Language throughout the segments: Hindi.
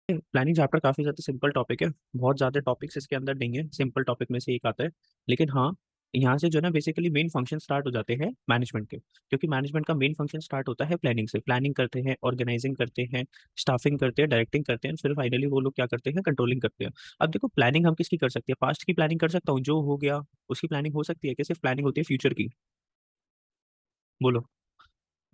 प्लानिंग चैप्टर काफी ज्यादा सिंपल टॉपिक है। बहुत ज्यादा टॉपिक्स इसके अंदर नहीं है, सिंपल टॉपिक में से एक आता है। लेकिन हाँ, यहाँ से जो है ना बेसिकली मेन फंक्शन स्टार्ट हो जाते हैं मैनेजमेंट के, क्योंकि मैनेजमेंट का मेन फंक्शन स्टार्ट होता है प्लानिंग से। प्लानिंग करते हैं, ऑर्गेनाइजिंग करते हैं, स्टाफिंग करते हैं, डायरेक्टिंग करते हैं, फिर फाइनली वो लोग क्या करते हैं, कंट्रोलिंग करते हैं। अब देखो, प्लानिंग हम किसकी कर सकते हैं? पास्ट की प्लानिंग कर सकता हूँ, जो हो गया उसकी प्लानिंग हो सकती है कि सिर्फ प्लानिंग होती है फ्यूचर की? बोलो,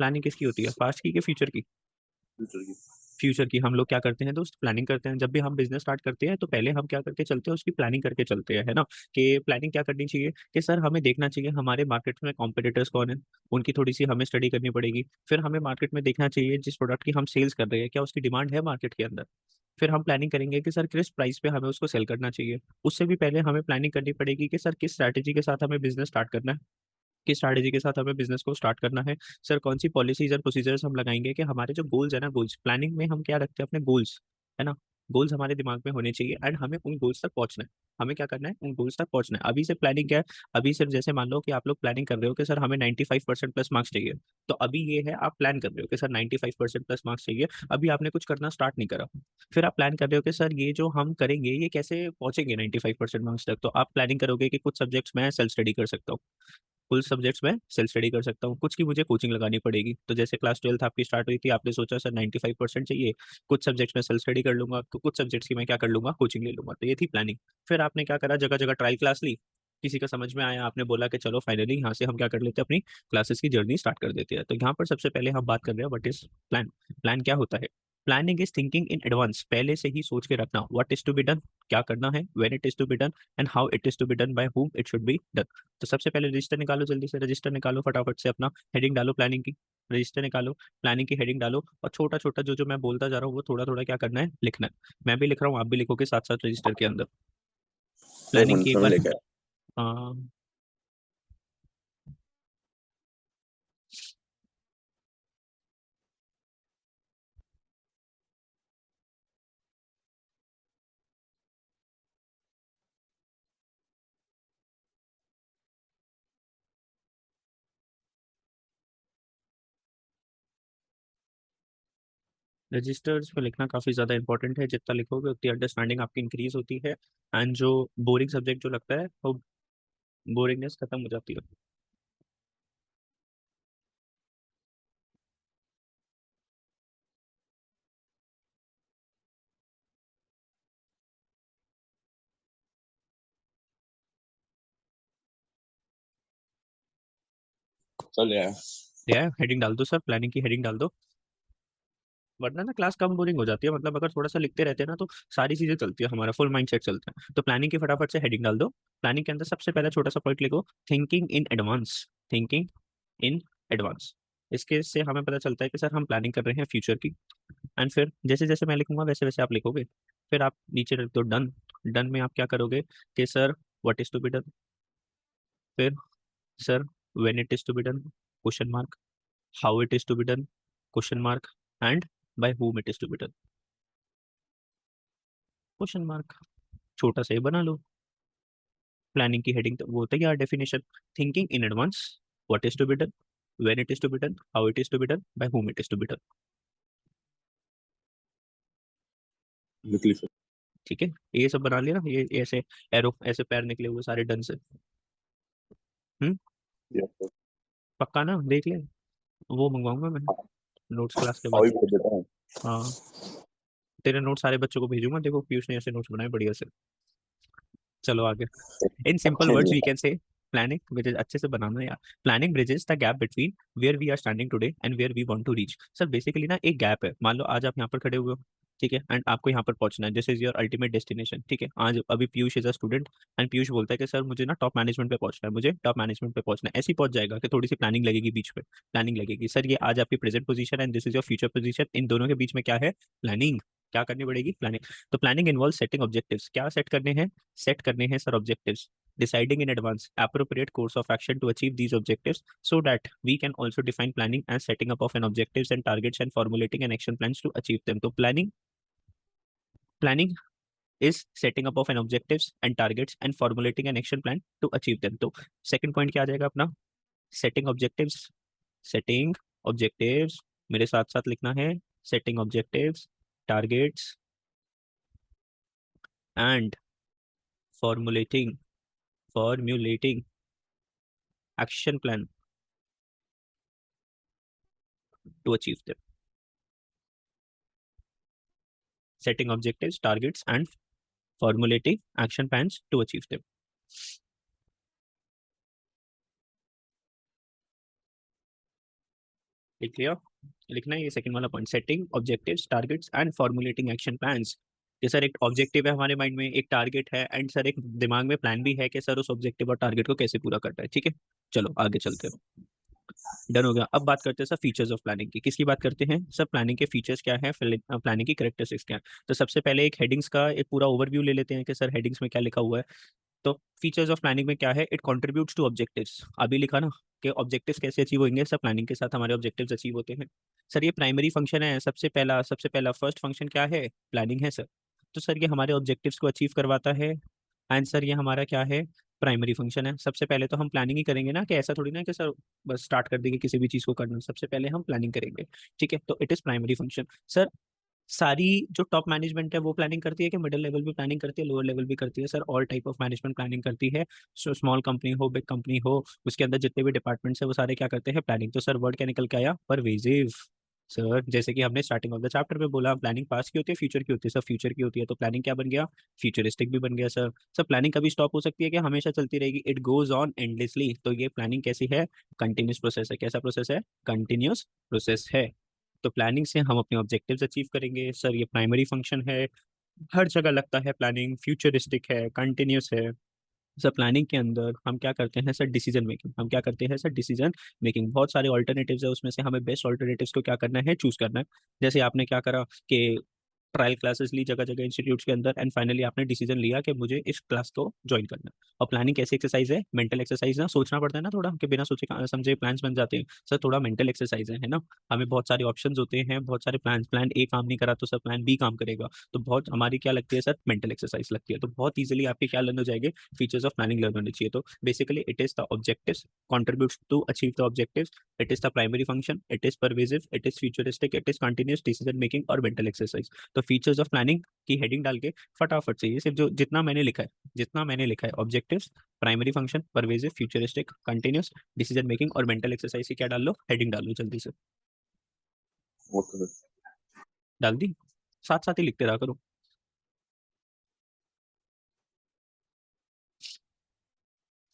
प्लानिंग किसकी होती है, पास्ट की कि फ्यूचर की? फ्यूचर की। फ्यूचर की। हम लोग क्या करते हैं दोस्त, प्लानिंग करते हैं। जब भी हम बिजनेस स्टार्ट करते हैं तो पहले हम क्या करके चलते हैं, उसकी प्लानिंग करके चलते हैं, है ना। कि प्लानिंग क्या करनी चाहिए कि सर हमें देखना चाहिए हमारे मार्केट में कॉम्पिटिटर्स कौन है, उनकी थोड़ी सी हमें स्टडी करनी पड़ेगी। फिर हमें मार्केट में देखना चाहिए जिस प्रोडक्ट की हम सेल्स कर रहे हैं क्या उसकी डिमांड है मार्केट के अंदर। फिर हम प्लानिंग करेंगे कि सर किस प्राइस पे हमें उसको सेल करना चाहिए। उससे भी पहले हमें प्लानिंग करनी पड़ेगी कि सर किस स्ट्रैटेजी के साथ हमें बिजनेस स्टार्ट करना है, किस स्ट्रैटेजी के साथ हमें बिजनेस को स्टार्ट करना है। सर कौन सी पॉलिसीज और प्रोसीजर्स हम लगाएंगे कि हमारे जो गोल्स है ना, गोल्स प्लानिंग में हम क्या रखते हैं अपने गोल्स, है ना। गोल्स हमारे दिमाग में होने चाहिए एंड हमें उन गोल्स तक पहुंचना है। हमें क्या करना है, उन गोल्स तक पहुंचना है। अभी से प्लानिंग क्या है? अभी सिर्फ जैसे मान लो कि आप लोग प्लानिंग कर रहे हो कि सर हमें 95% प्लस मार्क्स चाहिए। तो अभी ये है, आप प्लान कर रहे हो कि सर 95% प्लस मार्क्स चाहिए। अभी आपने कुछ करना स्टार्ट नहीं करा। फिर आप प्लान कर रहे हो कि सर ये जो हम करेंगे ये कैसे पहुंचेंगे 95% मार्क्स तक। तो आप प्लानिंग करोगे कि कुछ सब्जेक्ट्स में सेल्फ स्टडी कर सकता हूँ, कुछ सब्जेक्ट्स में सेल्फ स्टडी कर सकता हूँ, कुछ की मुझे कोचिंग लगानी पड़ेगी। तो जैसे क्लास 12th आपकी स्टार्ट हुई थी, आपने सोचा सर 95% चाहिए, कुछ सब्जेक्ट्स में सेल्फ स्टडी कर लूंगा, तो कुछ सब्जेक्ट्स की मैं क्या कर लूंगा, कोचिंग ले लूंगा। तो ये थी प्लानिंग। फिर आपने क्या करा, जगह जगह ट्रायल क्लास ली, किसी का समझ में आया, आपने बोला कि चलो फाइनली यहाँ से हम क्या कर लेते हैं, अपनी क्लासेस की जर्नी स्टार्ट कर देते हैं। तो यहाँ पर सबसे पहले हम बात कर रहे हैं व्हाट इज प्लान। प्लान क्या होता है? Planning is thinking in advance, पहले से ही सोच के रखना what is to be done, क्या करना है, when it is to be done and how it is to be done, by whom it should be done. तो सबसे पहले रजिस्टर निकालो, जल्दी से रजिस्टर निकालो, फटाफट से अपना हेडिंग डालो प्लानिंग की। रजिस्टर निकालो, प्लानिंग की हेडिंग डालो, और छोटा छोटा जो जो मैं बोलता जा रहा हूँ वो थोड़ा थोड़ा क्या करना है, लिखना है। मैं भी लिख रहा हूँ, आप भी लिखोगे साथ साथ रजिस्टर के अंदर। एक प्लानिंग की मिनट एक में बार। लेके आया। रजिस्टर्स में लिखना काफी ज्यादा इंपॉर्टेंट है, जितना लिखोगे उतनी अंडरस्टैंडिंग आपकी इंक्रीज होती है। एंड जो बोरिंग सब्जेक्ट जो लगता है वो बोरिंगनेस खत्म हो जाती है। चल यार। या हेडिंग डाल दो सर, प्लानिंग की हेडिंग डाल दो, वरना ना क्लास कम बोरिंग हो जाती है। मतलब अगर थोड़ा सा लिखते रहते हैं ना तो सारी चीजें चलती है, हमारा फुल माइंड सेट चलता है। तो प्लानिंग की फटाफट से हेडिंग डाल दो। प्लानिंग के अंदर सबसे पहला छोटा सा पॉइंट लिखो, thinking in advance. Thinking in advance, इसके से हमें पता चलता है कि सर हम प्लानिंग कर रहे हैं फ्यूचर की। एंड फिर जैसे जैसे मैं लिखूंगा वैसे वैसे आप लिखोगे। फिर आप नीचे लिख दो डन। डन में आप क्या करोगे कि sir what is to be done, फिर sir when it is to be done, question mark, how it is to be done, question mark, and by whom it is to be done, question mark. छोटा सा ही बना लो। प्लानिंग की हेडिंग तो वो तैयार, definition, thinking in advance, what is to be done, when it is to be done, how it is to be done, by whom it is to be done. निकली फिर। ठीक है, ये सब बना लिया ना, ये ऐसे एरो ऐसे पैर निकले हुए सारे डन से। हम्म। ये पक्का ना, देख ले, वो मंगवाऊंगा मैं नोट्स क्लास के बाद। अभी भेज देता हूँ। हाँ, तेरे नोट्स सारे बच्चों को भेजूंगा, देखो पीयूष ने ऐसे नोट्स बनाए बढ़िया से। चलो आगे। इन सिंपल अच्छे वर्ड्स नहीं वी है। Can say planning, which is अच्छे से बनाना यार। Planning bridges the gap between where we are standing today and where we want to reach. Sir basically ना एक गैप है, मान लो आज आप यहाँ पर खड़े हुए हो, ठीक है, एंड आपको यहाँ पर पहुंचना है, this is your ultimate destination, ठीक है। आज अभी Piyush is a student and Piyush बोलता है कि सर मुझे ना टॉप मैनेजमेंट पे पहुंचना है, मुझे टॉप मैनेजमेंट पे पहुंचना है। ऐसे ही पहुंच जाएगा कि थोड़ी सी प्लानिंग लगेगी बीच में। प्लानिंग लगेगी, सर ये आज आपकी present position and this is your future position, इन दोनों के बीच में क्या है, प्लानिंग। क्या करनी पड़ेगी, प्लानिंग। तो प्लानिंग इन्वॉल्व सेटिंग ऑब्जेक्टिव्स, क्या सेट करने हैं, सेट करने हैं sir objectives, deciding in advance appropriate course of action to achieve these objectives, so that we can also define planning and setting up of an objectives and targets and formulating an action plans to achieve them. तो planning is setting up of an objectives and targets and formulating an action plan to achieve them. तो second point क्या आ जाएगा अपना, setting objectives, setting objectives, मेरे साथ साथ लिखना है, setting objectives, targets and formulating action plan to achieve them. Setting objectives, targets, and formulating action plans to achieve them. लिख लिया? लिखना है ये सेकंड वाला point, setting objectives, targets and formulating action plans. कि सर एक ऑब्जेक्टिव है हमारे माइंड में, एक टारगेट है, एंड सर एक दिमाग में प्लान भी है कि सर उस ऑब्जेक्टिव और टारगेट को कैसे पूरा करना है। ठीक है, चलो आगे चलते हैं। डन हो गया। अब बात करते हैं सर फीचर्स ऑफ प्लानिंग की। किसकी बात करते हैं सर? प्लानिंग के फीचर्स क्या है, प्लानिंग की कैरेक्टरिस्टिक्स क्या है। तो सबसे पहले एक हेडिंग्स का एक पूरा ओवरव्यू ले लेते हैं कि सर हेडिंग्स में क्या लिखा हुआ है। तो फीचर्स ऑफ प्लानिंग में क्या है? It contributes to objectives. अभी लिखा ना कि ऑब्जेक्टिव्स कैसे अचीव होंगे सर? प्लानिंग के साथ हमारे ऑब्जेक्टिव्स अचीव होते हैं। सर ये प्राइमरी फंक्शन है, सबसे पहला फर्स्ट फंक्शन क्या है? प्लानिंग है सर। तो सर ये हमारे ऑब्जेक्टिव्स को अचीव करवाता है। एंड सर ये हमारा क्या है? प्राइमरी फंक्शन है। सबसे पहले तो हम प्लानिंग ही करेंगे ना, कि ऐसा थोड़ी ना कि सर बस स्टार्ट कर देंगे किसी भी चीज को करना। सबसे पहले हम प्लानिंग करेंगे। ठीक है, तो it is primary function sir. सारी जो टॉप मैनेजमेंट है वो प्लानिंग करती है कि मिडिल लेवल भी प्लानिंग करती है, लोअर लेवल भी करती है? Sir all type of management planning करती है। स्मॉल कंपनी हो, बिग कंपनी हो, उसके अंदर जितने भी डिपार्टमेंट्स है वो सारे क्या करते हैं? प्लानिंग। तो सर वर्ड क्या निकल के आया? परवेजिव। सर जैसे कि हमने स्टार्टिंग ऑफ द चैप्टर में बोला, प्लानिंग पास की होती है, फ्यूचर की होती है। सर फ्यूचर की होती है, तो प्लानिंग क्या बन गया? फ्यूचरिस्टिक भी बन गया सर। सर प्लानिंग कभी स्टॉप हो सकती है कि हमेशा चलती रहेगी? It goes on endlessly. तो ये प्लानिंग कैसी है? कंटिन्यूस प्रोसेस है। कैसा प्रोसेस है? कंटिन्यूस प्रोसेस है। तो प्लानिंग से हम अपने ऑब्जेक्टिव्स अचीव करेंगे सर। ये प्राइमरी फंक्शन है, हर जगह लगता है प्लानिंग, फ्यूचरिस्टिक है, कंटिन्यूस है। सर प्लानिंग के अंदर हम क्या करते हैं सर? Decision making. हम क्या करते हैं सर? Decision making. बहुत सारे ऑल्टरनेटिव्स है, उसमें से हमें बेस्ट ऑल्टरनेटिव्स को क्या करना है? चूज करना है। जैसे आपने क्या करा कि ट्रायल क्लासेस ली जगह जगह इंस्टीट्यूट्स के अंदर, एंड फाइनली आपने डिसीजन लिया कि मुझे इस क्लास को ज्वाइन करना है। और प्लानिंग कैसी एक्सरसाइज है? मेंटल एक्सरसाइज ना, सोचना पड़ता है ना थोड़ा, कि बिना सोचे समझे प्लान्स बन जाते हैं। सर थोड़ा मेंटल एक्सरसाइज है ना। हमें बहुत सारे ऑप्शंस होते हैं, बहुत सारे प्लान, प्लान ए काम नहीं करा तो सर प्लान बी काम करेगा। तो बहुत हमारी क्या लगती है सर? मेंटल एक्सरसाइज लगती है। तो बहुत ईजिली आपके क्या लर्न हो जाएंगे? फीचर्स ऑफ प्लानिंग लर्न होने चाहिए। तो basically it is the objectives, contributes to achieve the objectives, it is the primary function, it is pervasive, it is futuristic, it is continuous decision making और mental exercise। तो फीचर्स ऑफ प्लानिंग की हेडिंग डाल के फटाफट से ये सिर्फ जो जितना मैंने लिखा है objectives, primary function, pervasive, futuristic, continuous, decision making और मेंटल एक्सरसाइज की क्या डाल लो? हेडिंग डाल लो जल्दी से। Okay sir. डाल दी? साथ साथ ही लिखते रहा करो।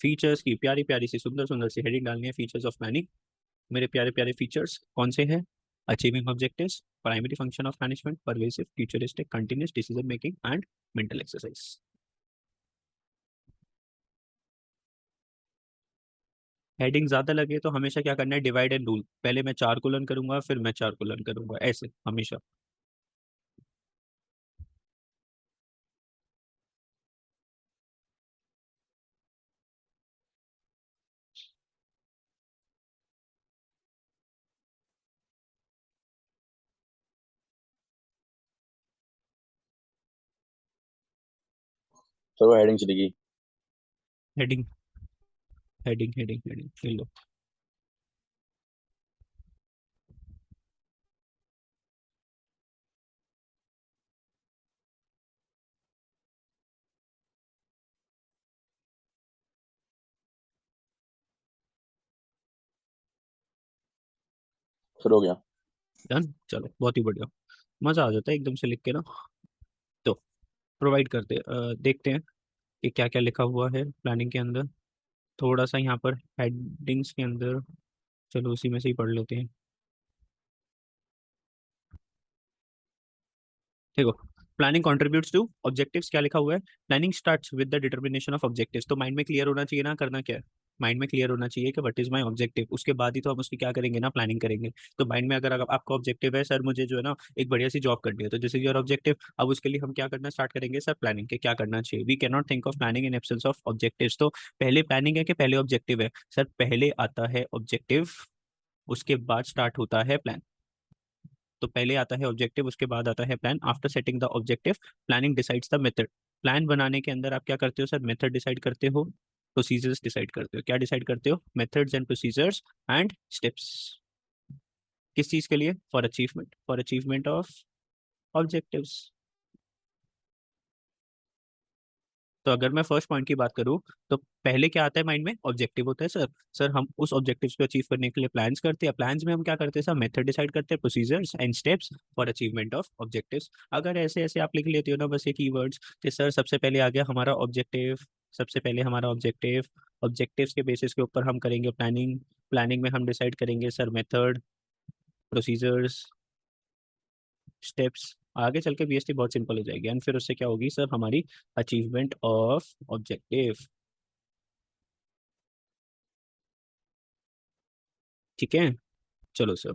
फीचर्स की प्यारी प्यारी सी सुंदर सुंदर सी हेडिंग डालनी है, फीचर्स ऑफ प्लानिंग। मेरे प्यारे प्यारे फीचर्स कौन से हैं? Achieving objectives, primary function of management, pervasive, futuristic, continuous, decision making and mental exercise. Heading ज्यादा लगे तो हमेशा क्या करना है? Divide and rule. पहले मैं 4 कोलन करूंगा, फिर मैं 4 कोलन करूंगा, ऐसे हमेशा। सर वो हेडिंग चलेगी। हेडिंग हेडिंग हेडिंग हेडिंग ले लो। सर हो गया। डन, चलो बहुत ही बढ़िया। मजा आ जाता है एकदम से लिख के ना। तो प्रोवाइड करते देखते हैं कि क्या क्या लिखा हुआ है प्लानिंग के अंदर। थोड़ा सा यहाँ पर हेडिंग्स के अंदर, चलो उसी में से ही पढ़ लेते हैं। देखो, प्लानिंग कंट्रीब्यूट्स टू ऑब्जेक्टिव्स क्या लिखा हुआ है? Planning starts with the determination of objectives. तो माइंड में क्लियर होना चाहिए ना करना क्या है। माइंड में क्लियर होना चाहिए कि व्हाट इज माय ऑब्जेक्टिव, उसके बाद ही तो हम उसकी क्या करेंगे ना, प्लानिंग करेंगे। तो माइंड में अगर आपका ऑब्जेक्टिव है सर मुझे जो है ना एक बढ़िया सी जॉब करनी है, तो दिस इज योर ऑब्जेक्टिव। अब उसके लिए हम क्या करना स्टार्ट करेंगे सर? प्लानिंग के क्या करना चाहिए। We can not think of planning in absence of objectives. तो पहले प्लानिंग है कि पहले ऑब्जेक्टिव है? सर पहले आता है ऑब्जेक्टिव, उसके बाद स्टार्ट होता है प्लान। तो पहले आता है ऑब्जेक्टिव, उसके बाद आता है plan. After setting the objective, planning decides the method. Plan बनाने के अंदर आप क्या करते हो सर? मेथड डिसाइड करते हो, प्रोसीजर्स डिसाइड करते हो। क्या डिसाइड करते हो? Methods and procedures and steps. किस चीज के लिए? For achievement of objectives. तो अगर मैं फर्स्ट पॉइंट की बात करूं, तो पहले क्या आता है माइंड में? ऑब्जेक्टिव होता है सर। सर हम उस ऑब्जेक्टिव्स को अचीव करने के लिए प्लान्स करते हैं। प्लान्स में हम क्या करते हैं सर? मेथड डिसाइड करते हैं, procedures and steps for achievement of objectives. अगर ऐसे ऐसे आप लिख लेते हो ना बस ये कीवर्ड्स, कि सर सबसे पहले आ गया हमारा ऑब्जेक्टिव, सबसे पहले हमारा ऑब्जेक्टिव, ऑब्जेक्टिव्स के बेसिस के ऊपर हम करेंगे प्लानिंग, प्लानिंग में हम डिसाइड करेंगे सर मेथड, प्रोसीजर्स, स्टेप्स। आगे चल के बीएसटी बहुत सिंपल हो जाएगी, एंड फिर उससे क्या होगी सर? हमारी अचीवमेंट ऑफ ऑब्जेक्टिव। ठीक है, चलो सर।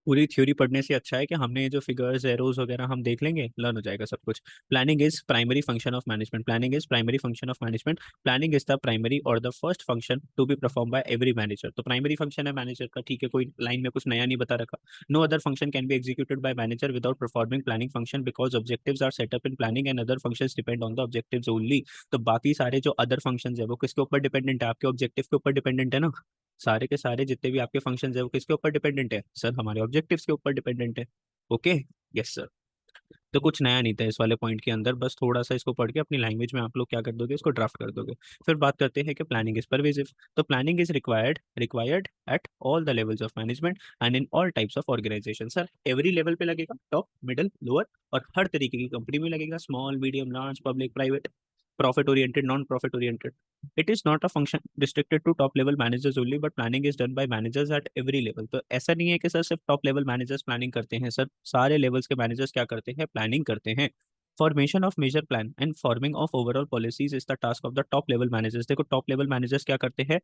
पूरी थ्योरी पढ़ने से अच्छा है कि हमने ये जो फिगर्स एरोज वगैरह हम देख लेंगे, लर्न हो जाएगा सब कुछ। Planning is primary function of management, planning is primary function of management, planning is the primary or the first function to be perform by every manager. तो प्राइमरी फंक्शन है मैनेजर का, ठीक है, कोई लाइन में कुछ नया नहीं बता रखा। No other function can be executed by manager without performing planning function because objectives are set up in planning and other functions depend on the objectives only. तो बाकी सारे जो अदर फंक्शंस है वो किसके ऊपर डिपेंडेंट है? आपके ऑब्जेक्टिव के ऊपर डिपेंडेंट है ना। सारे के सारे जितने भी आपके फंक्शंस है वो किसके ऊपर डिपेंडेंट है सर? हमारे ऑब्जेक्टिव्स के ऊपर डिपेंडेंट है। Okay, yes sir. तो कुछ नया नहीं था इस वाले पॉइंट के अंदर, बस थोड़ा सा इसको पढ़ के अपनी लैंग्वेज में आप लोग क्या कर दोगे, इसको ड्राफ्ट कर दोगे। फिर बात करते हैं कि प्लानिंग इज परवेसिव। तो planning is required at all the levels of management and in all types of organisation. Sir every level पे लगेगा, टॉप, मिडिल, लोअर, और हर तरीके की कंपनी में लगेगा, small, medium, large, public, private, profit oriented, non profit oriented. It is not a function restricted to top level managers only, but planning is done by managers at every level. तो ऐसा नहीं है कि सर सिर्फ टॉप लेवल मैनेजर्स प्लानिंग करते हैं, सर सारे लेवल्स के मैनेजर्स क्या करते हैं? प्लानिंग करते हैं। Formation of major plan and forming of overall policies is the task of the top level managers. देखो टॉप लेवल मैनेजर्स क्या करते हैं?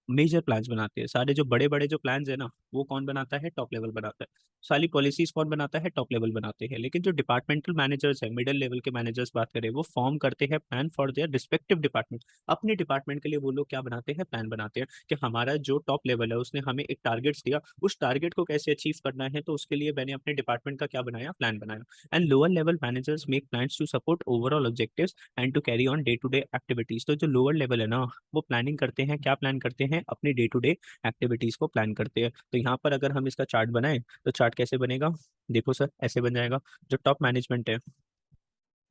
मेजर प्लान्स बनाते हैं। सारे जो बड़े बड़े जो प्लान्स है ना, वो कौन बनाता है? टॉप लेवल बनाता है। सारी पॉलिसीज कौन बनाता है? टॉप लेवल बनाते हैं। लेकिन जो डिपार्टमेंटल मैनेजर्स है, मिडिल लेवल के मैनेजर्स बात करें, वो फॉर्म करते हैं plan for their respective department. अपने डिपार्टमेंट के लिए वो लोग क्या बनाते हैं? प्लान बनाते हैं कि हमारा जो टॉप लेवल है उसने हमें एक टारगेट्स दिया, उस टारगेट को कैसे अचीव करना है, तो उसके लिए मैंने अपने डिपार्टमेंट का क्या बनाया? प्लान बनाया। And lower level managers make plans to support overall objectives and to carry on day to day activities. तो जो लोअर लेवल है ना, वो प्लानिंग करते हैं, क्या प्लान करते हैं? अपनी डे टू डे एक्टिविटीज को प्लान करते हैं। तो यहाँ पर अगर हम इसका चार्ट बनाएं, तो चार्ट कैसे बनेगा? देखो सर ऐसे बन जाएगा। जो टॉप मैनेजमेंट है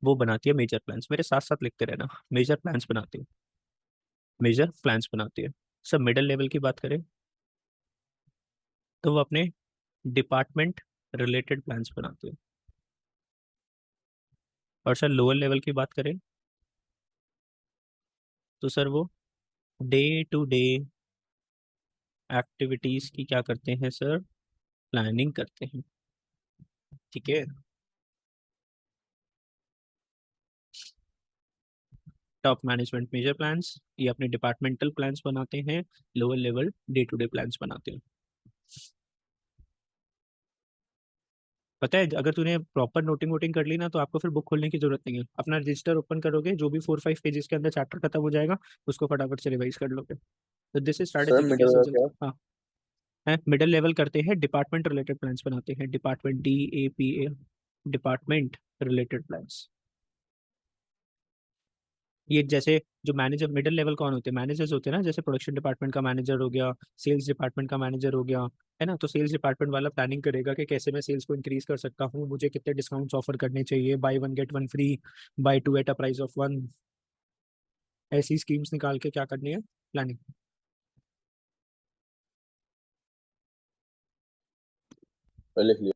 वो बनाती है मेजर प्लान्स, मेरे साथ साथ लिखते रहना, मेजर प्लान्स बनाती है, मेजर प्लान्स बनाती है। सब मिडिल लेवल की बात करें तो वो अपने डिपार्टमेंट रिलेटेड प्लान्स बनाते हैं। और सर लोअर लेवल की बात करें तो सर वो डे टू डे एक्टिविटीज की क्या करते हैं सर? प्लानिंग करते हैं। ठीक है। टॉप मैनेजमेंट मेजर प्लान्स, ये अपने डिपार्टमेंटल प्लान्स बनाते हैं। Lower level day to day plans बनाते हैं। पता है अगर तूने प्रॉपर नोटिंग वोटिंग कर ली ना, तो आपको फिर बुक खोलने की जरूरत नहीं है। अपना रजिस्टर ओपन करोगे, जो भी 4-5 पेजेस के अंदर चैप्टर खत्म हो जाएगा, उसको फटाफट से रिवाइज कर लोगे। तो दिस इज सर स्ट्रैटेजी की मिडिल कैसे का चलता क्या? है। हाँ, है मिडिल लेवल करते हैं, डिपार्टमेंट रिलेटेड प्लान्स बनाते हैं, department, DAPA, department related plans. ये जैसे जो मैनेजर मिडिल लेवल कौन होते हैं? मैनेजर्स होते हैं ना, जैसे प्रोडक्शन डिपार्टमेंट का मैनेजर हो गया, सेल्स डिपार्टमेंट का मैनेजर हो गया, है ना। तो सेल्स डिपार्टमेंट वाला प्लानिंग करेगा कि कैसे मैं सेल्स को इंक्रीज कर सकता हूँ, मुझे कितने डिस्काउंट्स ऑफर करने चाहिए, by one get one free, by two at a price of one. ऐसी स्कीम्स निकाल के क्या करनी है? प्लानिंग। लिख लिया।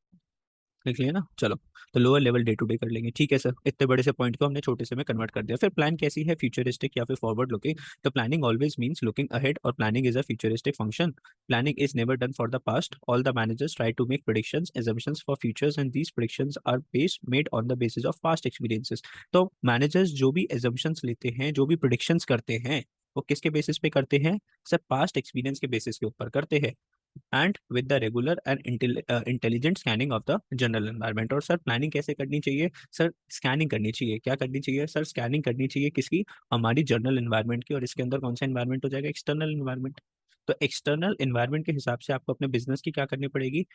लिख लिया ना, चलो। तो lower level day to day कर लेंगे, ठीक है सर। इतने बड़े से पॉइंट को हमने छोटे से में कन्वर्ट कर दिया। फिर प्लान कैसी है? फ्यूचरिस्टिक या फिर फॉरवर्ड लुकिंग। तो planning always means looking ahead, और planning is a futuristic function. Planning is never done for the past, all the managers try to make predictions assumptions for futures and these predictions are based made on the basis of past experiences. तो मैनेजर्स जो भी assumptions लेते हैं, जो भी प्रिडिक्शंस करते हैं, वो किसके बेसिस पे करते हैं सर? पास्ट एक्सपीरियंस के बेसिस के ऊपर करते हैं, and with the regular and intelligent scanning of the general environment. और सर प्लानिंग कैसे करनी चाहिए सर? स्कैनिंग करनी चाहिए। क्या करनी चाहिए सर? स्कैनिंग करनी चाहिए किसकी? हमारी जनरल एनवायरनमेंट की। और इसके अंदर कौन सा एनवायरनमेंट हो जाएगा? External environment. तो एक्सटर्नल एनवायरनमेंट के हिसाब से आपको अपने बिजनेस की क्या करनी पड़ेगी?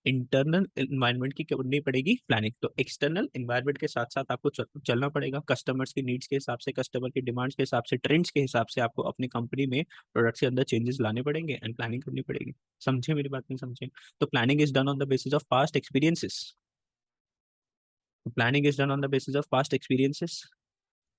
इंटरनल एनवायरनमेंट की करनी पड़ेगी प्लानिंग। तो एक्सटर्नल एनवायरनमेंट के साथ साथ आपको चलना पड़ेगा, कस्टमर्स की नीड्स के हिसाब से, कस्टमर की डिमांड्स के हिसाब से, ट्रेंड्स के हिसाब से आपको अपनी कंपनी में प्रोडक्ट के अंदर चेंजेस लाने पड़ेंगे एंड प्लानिंग करनी पड़ेगी। समझे मेरी बात? नहीं समझे? तो planning is done on the basis of past experiences. Planning is done on the basis of past experiences,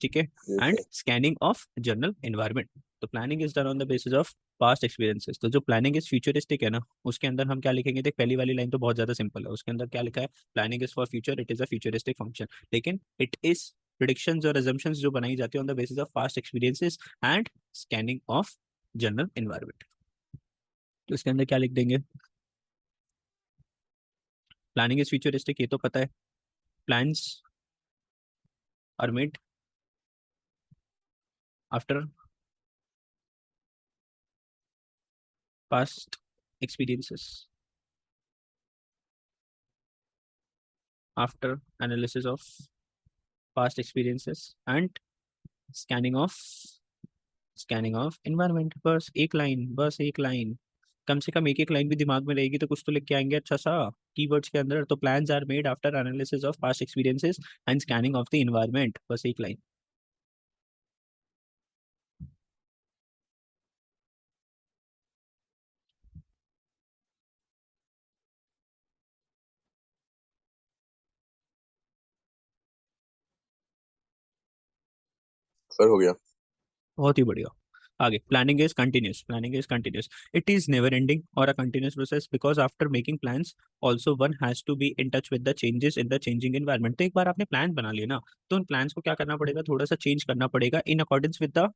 ठीक है, Yes, and sir. Scanning of general environment. तो planning is done on the basis of past experiences. तो जो प्लानिंग इज फ्यूचरिस्टिक है ना, उसके अंदर हम क्या लिखेंगे? देख, पहली वाली लाइन तो बहुत ज्यादा सिंपल है, उसके अंदर क्या लिखा है? Planning is for future, it is a futuristic function. लेकिन इट इज प्रिडिक्शंस और assumptions जो बनाई जाती है on the basis of past experiences and scanning of general environment. तो इसके अंदर क्या लिख देंगे? प्लानिंग इज फ्यूचरिस्टिक, ये तो पता है। Plans are made after past experiences, after analysis of past experiences and scanning of environment. बस एक लाइन, बस एक लाइन, कम से कम एक एक लाइन भी दिमाग में रहेगी तो कुछ तो लिख के आएंगे अच्छा सा कीवर्ड्स के अंदर। तो plans are made after analysis of past experiences and scanning of the environment, बस एक लाइन। सर हो गया। बहुत ही बढ़िया। आगे, planning is continuous, planning is continuous, it is never ending or a continuous process because after making plans also one has to be in touch with the changes in the changing environment. तो एक बार आपने प्लान बना लिया ना, तो उन प्लान्स को क्या करना पड़ेगा? थोड़ा सा चेंज करना पड़ेगा in accordance with the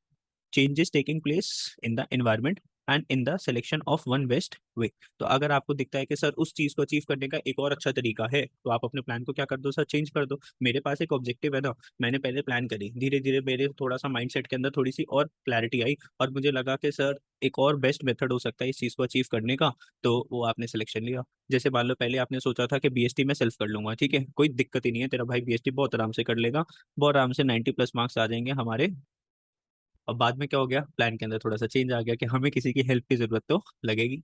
changes taking place in the environment and in the selection of one best way। तो अगर आपको दिखता है कि सर उस चीज को अचीव करने का एक और अच्छा तरीका है, तो आप अपने प्लान को क्या कर दो सर? चेंज कर दो। मेरे पास एक ऑब्जेक्टिव है ना, मैंने पहले प्लान करी, धीरे धीरे मेरे थोड़ा सा माइंडसेट के अंदर थोड़ी सी और क्लैरिटी आई और मुझे लगा कि सर एक और बेस्ट मेथड हो सकता है इस चीज को अचीव करने का, तो वो आपने सिलेक्शन लिया। जैसे मान लो पहले आपने सोचा था कि बीएसटी में सेल्फ कर लूंगा, ठीक है, कोई दिक्कत ही नहीं है, तेरा भाई बीएसटी बहुत आराम से कर लेगा, बहुत आराम से 90+ मार्क्स आ जाएंगे हमारे। और बाद में क्या हो गया? प्लान के अंदर थोड़ा सा चेंज आ गया कि हमें किसी की हेल्प की जरूरत तो लगेगी,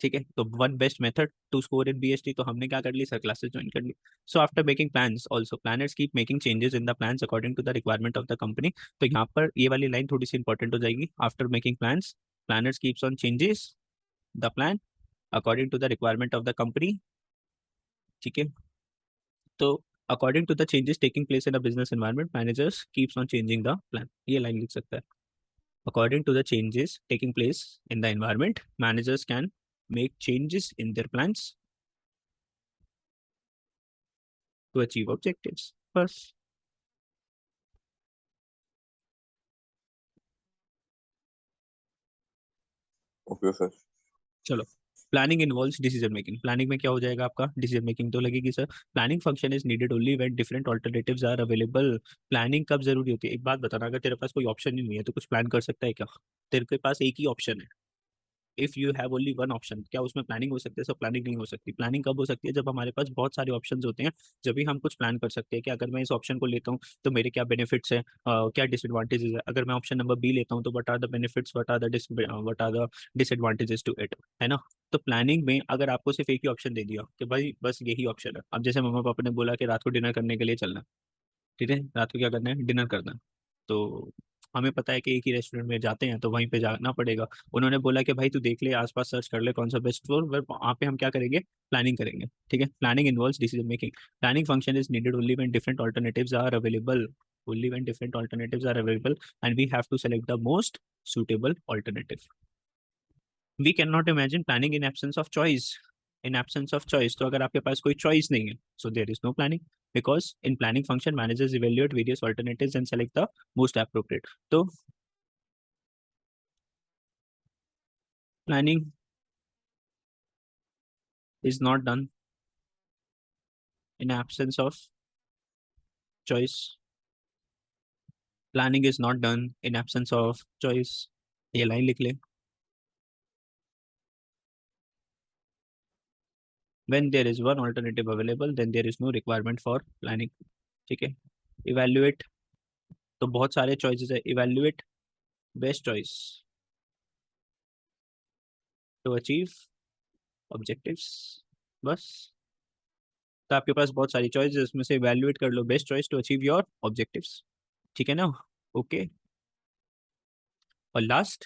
ठीक है, तो one best method to score in BST, तो हमने क्या कर ली सर? क्लासेस ज्वाइन कर ली। So after making plans also planners keep making changes in the plans according to the requirement of the company. तो यहाँ पर ये वाली लाइन थोड़ी सी इंपॉर्टेंट हो जाएगी। After making plans planners keeps on changes the plan according to the requirement of the company, ठीक है। तो according to the changes taking place in a business environment managers keeps on changing the plan, ये लाइन लिख सकता है। According to the changes taking place in the environment, managers can make changes in their plans to achieve objectives. बस। Okay sir. चलो, planning involves decision making. Planning में क्या हो जाएगा आपका? डिसीजन मेकिंग तो लगेगी sir. Planning function is needed only when different alternatives are available. Planning कब जरूरी होती है? एक बात बताना, अगर तेरे पास कोई ऑप्शन ही नहीं है तो कुछ प्लान कर सकता है क्या? तेरे पास एक ही ऑप्शन है, if you have only one option, क्या उसमें प्लानिंग हो सकती है? सब प्लानिंग नहीं हो सकती। प्लानिंग कब हो सकती है? जब हमारे पास बहुत सारे ऑप्शंस होते हैं, जब भी हम कुछ प्लान कर सकते हैं कि अगर मैं इस ऑप्शन को लेता हूँ तो मेरे क्या बेनिफिट्स हैं, क्या डिसएडवांटेजेस है। अगर मैं ऑप्शन नंबर बी लेता हूँ तो what are the benefits, what are the disadvantages to it, है ना। तो प्लानिंग में अगर आपको सिर्फ एक ही ऑप्शन दे दिया कि भाई बस यही ऑप्शन है, अब जैसे मम्मा पापा ने बोला कि रात को डिनर करने के लिए चलना है, ठीक है, रात को क्या करना है? डिनर करना है। तो हमें पता है कि एक ही रेस्टोरेंट में जाते हैं तो वहीं पे जाना पड़ेगा। उन्होंने बोला कि भाई तू देख ले आसपास, सर्च कर ले कौन सा बेस्ट स्टोर, वहाँ पे हम क्या करेंगे? प्लानिंग करेंगे, ठीक है। Planning involves decision making. Planning function is needed only when different alternatives are available, only when different alternatives are available and we have to select the most suitable alternative। We cannot imagine planning in absence of choice। in absence of choice, तो अगर आपके पास कोई choice नहीं है, so there is no planning, because in planning function managers evaluate various alternatives and select the most appropriate। तो planning is not done in absence of choice। Planning is not done in absence of choice। ये लाइन लिख ले। When there is one alternative available then there is no requirement for planning, ठीक है। Evaluate, तो बहुत सारे choices है, evaluate best choice to achieve objectives, बस। तो आपके पास बहुत सारी चॉइस है, उसमें से इवैल्यूएट कर लो best choice to achieve your objectives, ठीक है ना। ओके। और last,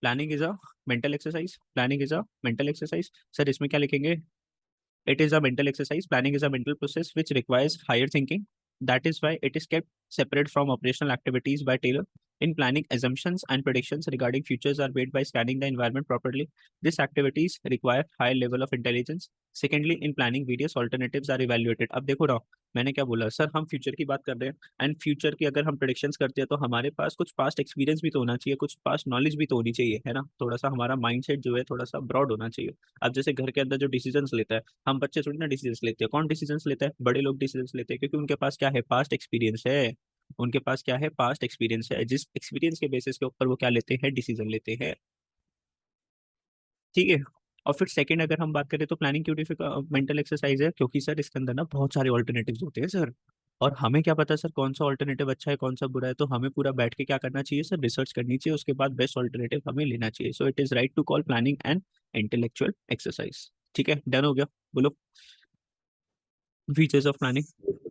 planning is a mental exercise. Planning is a mental exercise. Sir इसमें क्या लिखेंगे? It is a mental exercise. Planning is a mental process which requires higher thinking. That is why it is kept separate from operational activities by Taylor. In planning, assumptions and predictions regarding futures are made by scanning the environment properly. These activities require high level of intelligence. Secondly, in planning, various alternatives are evaluated. अब देखो ना, मैंने क्या बोला सर, हम फ्यूचर की बात कर रहे हैं एंड फ्यूचर की अगर हम प्रेडिक्शंस करते हैं तो हमारे पास कुछ पास्ट एक्सपीरियंस भी तो होना चाहिए, कुछ पास्ट नॉलेज भी तो होनी चाहिए, है ना। थोड़ा सा हमारा माइंडसेट जो है थोड़ा सा ब्रॉड होना चाहिए। अब जैसे घर के अंदर जो डिसीजंस लेता है, हम बच्चे थोड़ी ना डिसीजंस लेते हैं, कौन डिसीजंस लेता है, बड़े लोग डिसीजंस लेते हैं, क्योंकि उनके पास क्या है, पास्ट एक्सपीरियंस है। उनके पास क्या है, पास्ट एक्सपीरियंस है, जिस एक्सपीरियंस के बेसिस के ऊपर वो क्या लेते हैं, डिसीजन लेते हैं। ठीक है। और फिर सेकंड अगर हम बात करें तो प्लानिंग क्यों डिफिकल्ट मेंटल एक्सरसाइज है, क्योंकि सर इसके अंदर ना बहुत सारे ऑल्टरनेटिव्स होते हैं सर। और हमें क्या पता सर कौन सा ऑल्टरनेटिव अच्छा है कौन सा बुरा है, तो हमें पूरा बैठ के क्या करना चाहिए सर, रिसर्च करनी चाहिए, उसके बाद बेस्ट ऑल्टरनेटिव हमें लेना चाहिए। So it is right to call planning and intellectual exercise. ठीक है, डन हो गया। बोलो फीचर्स ऑफ प्लानिंग।